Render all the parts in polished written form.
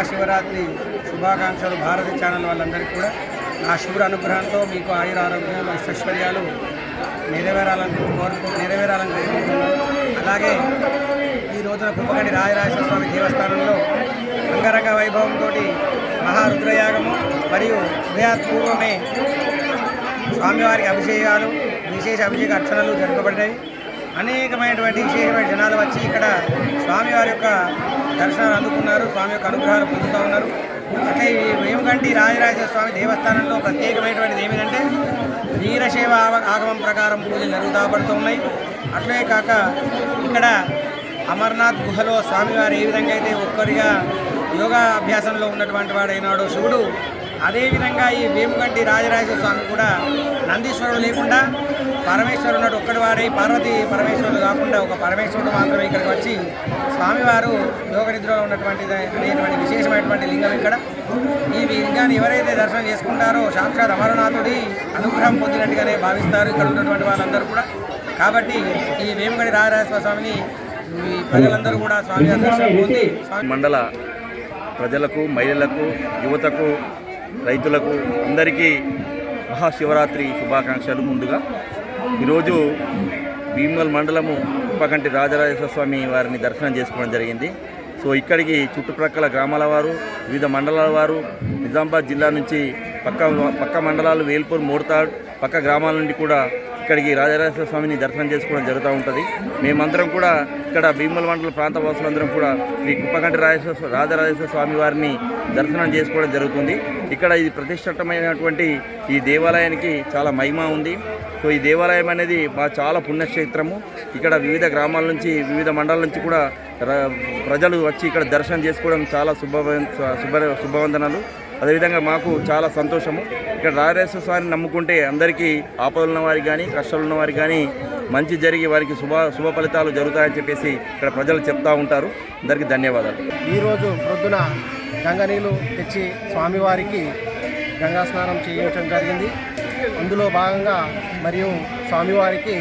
మహాశివరాత్రి శుభాకాంక్షలు భారతి ఛానల్ వాళ్ళందరికీ కూడా నా శివుడు అనుగ్రహంతో మీకు ఆయుర ఆరోగ్యాలు ఐశ్వర్యాలు నెరవేరాలని కోరుకుంటున్నాను. అలాగే ఈ రోజున కుప్పగండి రాజరాజేశ్వర స్వామి దేవస్థానంలో అంగరంగ వైభవంతో మహారుద్రయాగము మరియు ఉదయాత్పూర్వమే స్వామివారికి అభిషేకాలు విశేష అభిషేక అర్చనలు జరపబడ్డాయి. అనేకమైనటువంటి విశేషమైన జనాలు వచ్చి ఇక్కడ స్వామివారి యొక్క దర్శనాలు అందుకున్నారు, స్వామి యొక్క అనుగ్రహాలు పొందుతూ ఉన్నారు. అంటే ఈ వేముగంటి రాజరాజేశ్వర స్వామి దేవస్థానంలో ప్రత్యేకమైనటువంటిది ఏమిటంటే వీరశైవ ఆగమం ప్రకారం పూజలు జరుగుతూ ఉన్నాయి. అట్లే కాక ఇక్కడ అమర్నాథ్ గుహలో స్వామివారు ఏ విధంగా అయితే ఒక్కరిగా యోగా అభ్యాసంలో ఉన్నటువంటి వాడైనాడు శివుడు, అదేవిధంగా ఈ వేముగంటి రాజరాజేశ్వర స్వామి కూడా నందీశ్వరుడు లేకుండా పరమేశ్వరుడు ఉన్నాడు ఒక్కడి వాడై, పార్వతీ పరమేశ్వరుడు కాకుండా ఒక పరమేశ్వరుడు మాత్రమే ఇక్కడికి వచ్చి స్వామివారు యోగ నిద్రలో ఉన్నటువంటిది అనేటువంటి విశేషమైనటువంటి లింగం ఇక్కడ. ఈ లింగాన్ని ఎవరైతే దర్శనం చేసుకుంటారో సాక్షాత్ అమరనాథుడి అనుగ్రహం పొందినట్టుగానే భావిస్తారు ఇక్కడ ఉన్నటువంటి వాళ్ళందరూ కూడా. కాబట్టి ఈ వేముగంటి రాజరాజేశ్వర స్వామిని ప్రజలందరూ కూడా స్వామివారి దర్శనం పొంది మండల ప్రజలకు, మహిళలకు, యువతకు, రైతులకు అందరికీ మహాశివరాత్రి శుభాకాంక్షలు. ముందుగా ఈరోజు భీమవల్ మండలము కుప్పగంటి రాజరాజేశ్వర స్వామి వారిని దర్శనం చేసుకోవడం జరిగింది. సో ఇక్కడికి చుట్టుప్రక్కల గ్రామాల వారు, వివిధ మండలాల వారు, నిజామాబాద్ జిల్లా నుంచి పక్క మండలాలు వేల్పూర్, మోర్తాడ్ పక్క గ్రామాల నుండి కూడా ఇక్కడికి రాజరాజేశ్వర స్వామిని దర్శనం చేసుకోవడం జరుగుతూ ఉంటుంది. మేమందరం కూడా ఇక్కడ భీమవల్ మండల ప్రాంత వాసులందరం కూడా ఈ కుప్పగంటి రాజరాజేశ్వర స్వామి వారిని దర్శనం చేసుకోవడం జరుగుతుంది. ఇక్కడ ఇది ప్రతిష్ఠితమైనటువంటి ఈ దేవాలయానికి చాలా మహిమ ఉంది. సో ఈ దేవాలయం అనేది చాలా పుణ్యక్షేత్రము. ఇక్కడ వివిధ గ్రామాల నుంచి, వివిధ మండలాల నుంచి కూడా ప్రజలు వచ్చి ఇక్కడ దర్శనం చేసుకోవడం చాలా శుభవందనాలు. అదేవిధంగా మాకు చాలా సంతోషము. ఇక్కడ రాజరాజేశ్వర స్వామిని నమ్ముకుంటే అందరికీ ఆపదలు ఉన్న వారికి కానీ, కష్టాలు ఉన్న వారికి కానీ మంచి జరిగి వారికి శుభ ఫలితాలు జరుగుతాయని చెప్పేసి ఇక్కడ ప్రజలు చెప్తూ ఉంటారు. అందరికీ ధన్యవాదాలు. ఈరోజు ప్రొద్దున గంగ నీళ్ళు తెచ్చి స్వామివారికి గంగా స్నానం చేయించడం జరిగింది. అందులో భాగంగా మరియు స్వామివారికి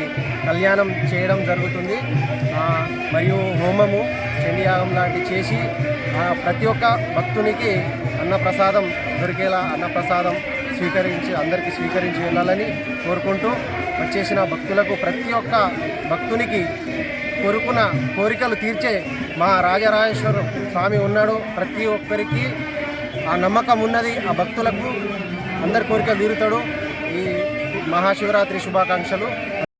కళ్యాణం చేయడం జరుగుతుంది. మరియు హోమము, చండీయాగం లాంటివి చేసి ప్రతి ఒక్క భక్తునికి అన్నప్రసాదం దొరికేలా అన్నప్రసాదం అందరికీ స్వీకరించి వెళ్ళాలని కోరుకుంటూ వచ్చేసిన భక్తులకు, ప్రతి ఒక్క భక్తునికి కోరికలు తీర్చే మా రాజరాజేశ్వర స్వామి ఉన్నాడు. ప్రతి ఒక్కరికి ఆ నమ్మకం ఉన్నది. ఆ భక్తులకు అందరి కోరికలు తీరుతాడు. ఈ మహాశివరాత్రి శుభాకాంక్షలు.